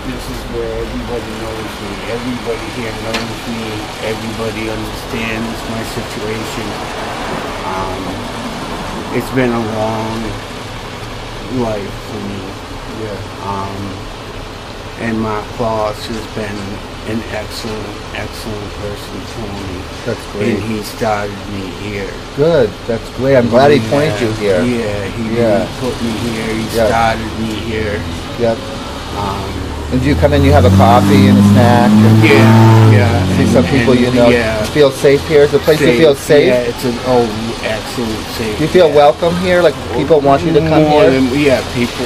this is where everybody knows me. Everybody here knows me. Everybody understands my situation. It's been a long life for me. Yeah. And my boss has been an excellent person for me. That's great. And he started me here. Good. That's great. I'm glad he pointed you here. Yeah, he really put me here. He started me here. Yep. And do you come in, you have a coffee and a snack? And yeah. See some people you know. Feel safe here? Is the place you feel safe? Yeah, it's an excellent safe. Do you feel welcome here? Like people want you to come here? People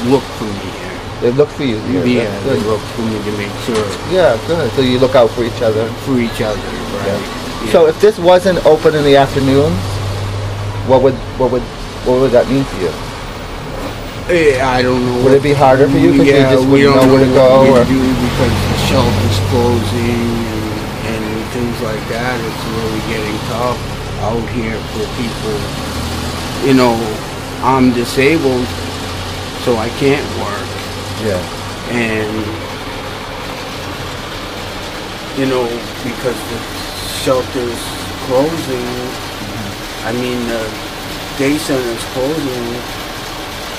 look for me here. They look for you here. Yeah, they look for me to make sure. Yeah, good. So you look out for each other. For each other, right. Yeah. So if this wasn't open in the afternoons, what would that mean for you? I don't know. Would it be harder for you because you just wouldn't know where to go? Or because the shelter's closing and things like that, it's really getting tough out here for people. You know, I'm disabled, so I can't work. Yeah. And, you know, because the shelter's closing, I mean, the day center's closing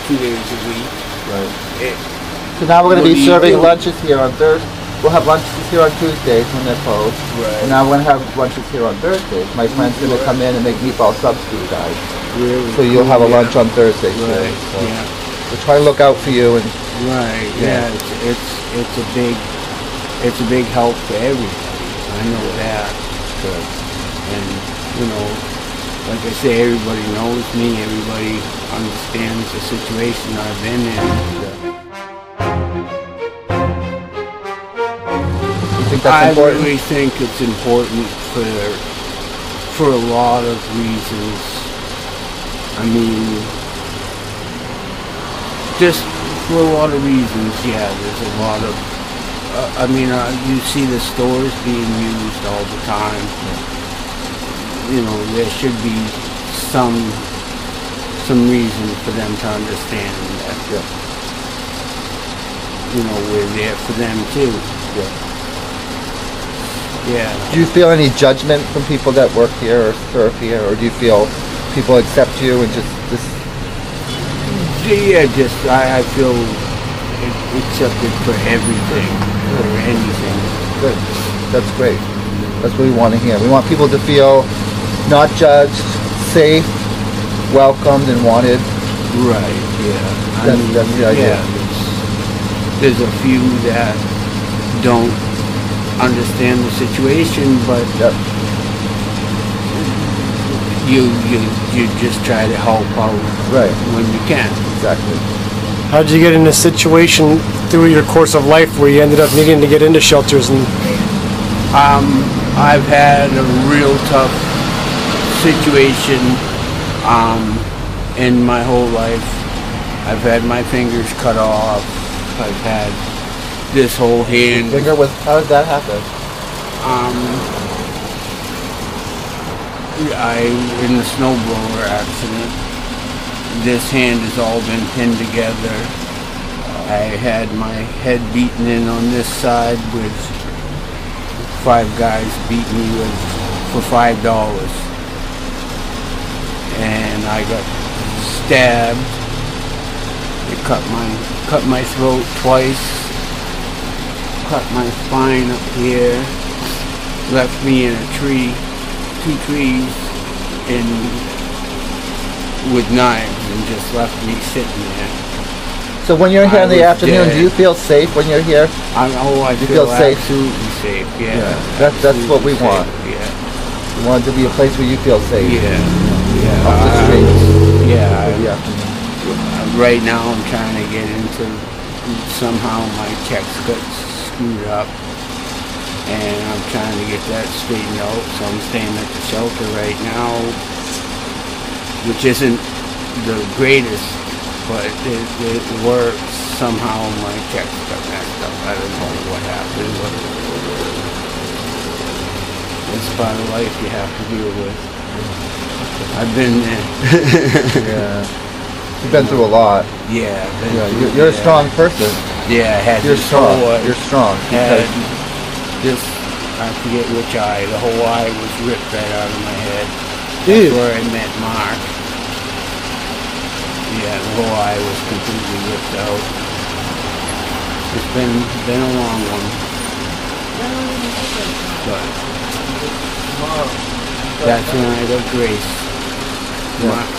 2 days a week. Right. So now we're going to be serving lunches here on Thursday. We'll have lunches here on Tuesdays when they're closed. Right. And now we're going to have lunches here on Thursdays. My friend's going to come in and make meatball subs for you guys. Really? So you'll have a lunch on Thursday. Right. So we'll try to look out for you. And right. Yeah. It's a big help for everybody. I know that. Good. And you know, like I say, everybody knows me. Everybody understands the situation I've been in. You think that's important? I really think it's important for a lot of reasons. I mean, just for a lot of reasons, yeah, there's a lot of, you see the stores being used all the time. You know, there should be some reason for them to understand that, you know, we're there for them too. Yeah. Do you feel any judgment from people that work here or serve here, or do you feel people accept you and just I feel accepted for everything, for anything. Good. That's great. That's what we want to hear. We want people to feel not judged, safe, welcomed, and wanted. Right, yeah. That's the idea. Yeah, there's a few that don't understand the situation, but you just try to help out when you can. Exactly. How did you get in a situation through your course of life where you ended up needing to get into shelters? And I've had a real tough situation in my whole life. I've had my fingers cut off. I've had this whole hand. How did that happen? In the snowblower accident, this hand has all been pinned together. I had my head beaten in on this side with 5 guys beating me for $5. And I got stabbed. It cut my throat twice, cut my spine up here, left me in a tree, 2 trees, with knives, and just left me sitting there. So when you're here in the afternoon, do you feel safe when you're here? I feel safe. Absolutely safe. Yeah. That's what we want. Yeah. We want it to be a place where you feel safe. Yeah. Off the streets. Yeah. Right now, I'm trying to get into. Somehow my checks got screwed up, and I'm trying to get that straightened out. So I'm staying at the shelter right now, which isn't the greatest, but it works. Somehow my checks got messed up. I don't know what happened, but it's part of life you have to deal with. I've been there. You've been through a lot. Yeah. You're a strong person. Yeah, I had You're this strong. whole, You're strong. had Because this, I forget which eye, the whole eye was ripped right out of my head. Ew. That's where I met Mark. Yeah, the whole eye was completely ripped out. It's been a long one. But that's when I got grace.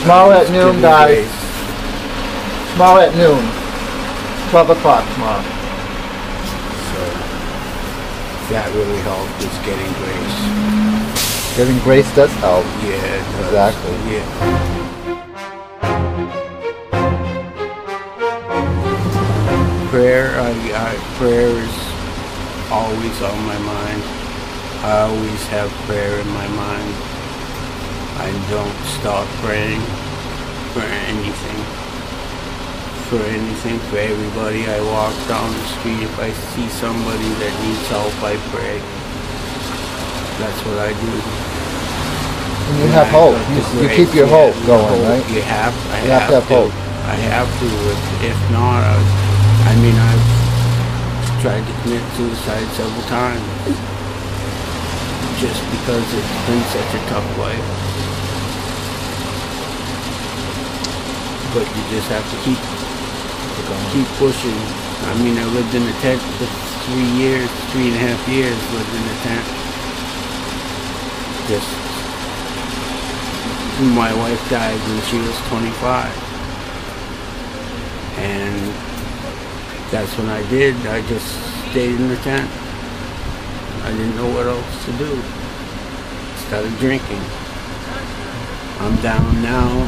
Tomorrow at Give noon, me guys. grace. Tomorrow at noon. 12 o'clock tomorrow. So that really helped, is getting grace. Getting grace does help. Yeah, it does. Exactly. Yeah. Prayer is always on my mind. I always have prayer in my mind. I don't stop praying for anything. For everybody. I walk down the street. If I see somebody that needs help, I pray. That's what I do. And you have hope. You keep your hope going, right? You have. You have to have hope. I have to. If not, I've tried to commit suicide several times. Just because it's been such a tough life. But you just have to keep pushing. I lived in a tent for 3.5 years, lived in a tent. My wife died when she was 25. And that's when I just stayed in the tent. I didn't know what else to do. Started drinking. I'm down now.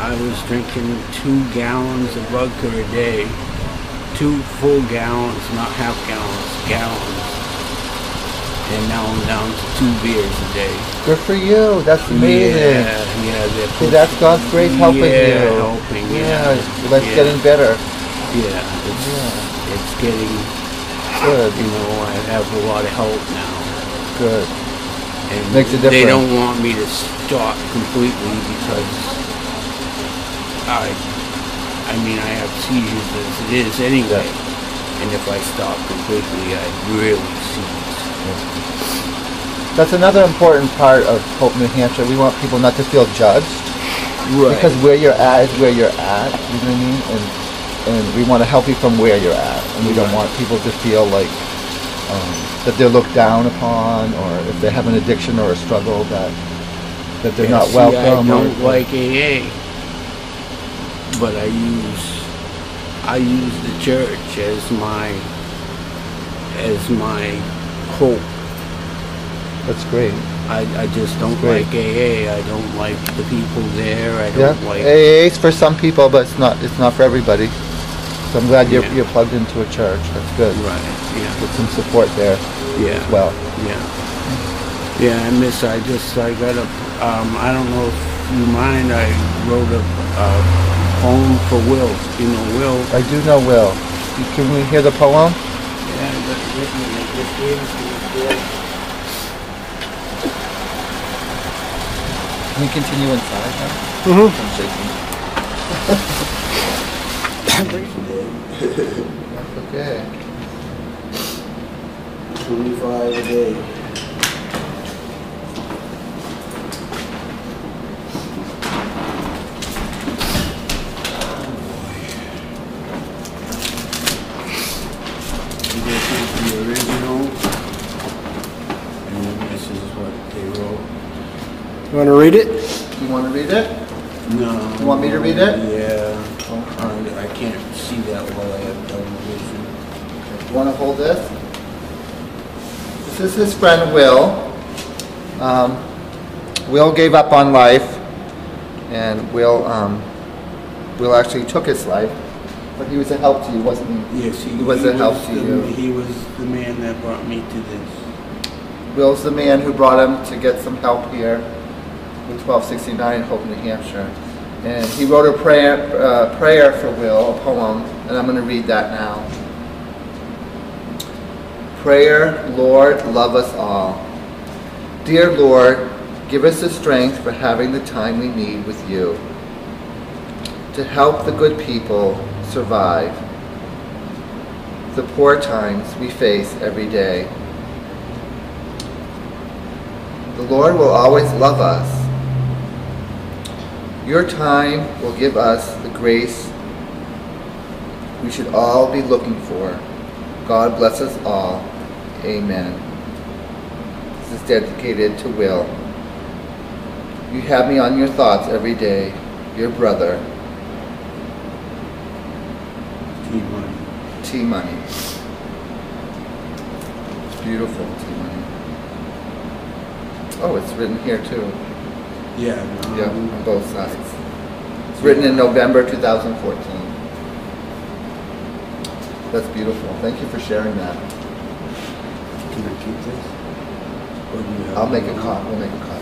I was drinking 2 gallons of vodka a day. 2 full gallons, not half gallons, gallons. And now I'm down to 2 beers a day. Good for you. That's amazing. Yeah. See, that's God's grace helping you. Helping. Yeah, it's getting better. Yeah, it's getting good. I have a lot of help now. Good. And makes a difference. They don't want me to stop completely because I have seizures as it is anyway. Yeah. And if I stop completely, I'd really seize. Yeah. That's another important part of Hope New Hampshire. We want people not to feel judged. Right. Because where you're at is where you're at, you know what I mean? And we want to help you from where you're at. And we don't want people to feel like that they're looked down upon, or if they have an addiction or a struggle that they're not welcome. I don't like AA, but I use the church as my hope. That's great. I just don't like AA. I don't like the people there. I don't like AA is for some people, but it's not for everybody. So I'm glad you're plugged into a church. That's good. Right. Yeah. Get some support there. Yeah. As well. Yeah. Yeah. I got a. I don't know if you mind. I wrote a poem for Will. You know Will. I do know Will. Can we hear the poem? Yeah. I just gave it to him. Can we continue inside now? Mm-hmm. I'm shaking. That's okay. 25 a day. This is the original, and this is what they wrote. You want to read it? You want to read it? No. You want me to read it? Yeah. I can't see that well. I have double vision. Okay. You want to hold this? This is his friend Will. Will gave up on life, and Will actually took his life, but he was a help to you, wasn't he? Yes, he was a help to you. He was the man that brought me to this. Will's the man who brought him to get some help here with 1269 Hope, New Hampshire. And he wrote a prayer for Will, a poem, and I'm going to read that now. Prayer, Lord, love us all. Dear Lord, give us the strength for having the time we need with you to help the good people survive. the poor times we face every day. The Lord will always love us. Your time will give us the grace we should all be looking for. God bless us all. Amen. This is dedicated to Will. You have me on your thoughts every day. Your brother, T-Money. T-Money. It's beautiful, T-Money. Oh, it's written here too. Yeah. Yeah, on both sides. It's written in November 2014. That's beautiful. Thank you for sharing that. Can I keep this? Or do you have I'll make a one? copy. We'll make a copy.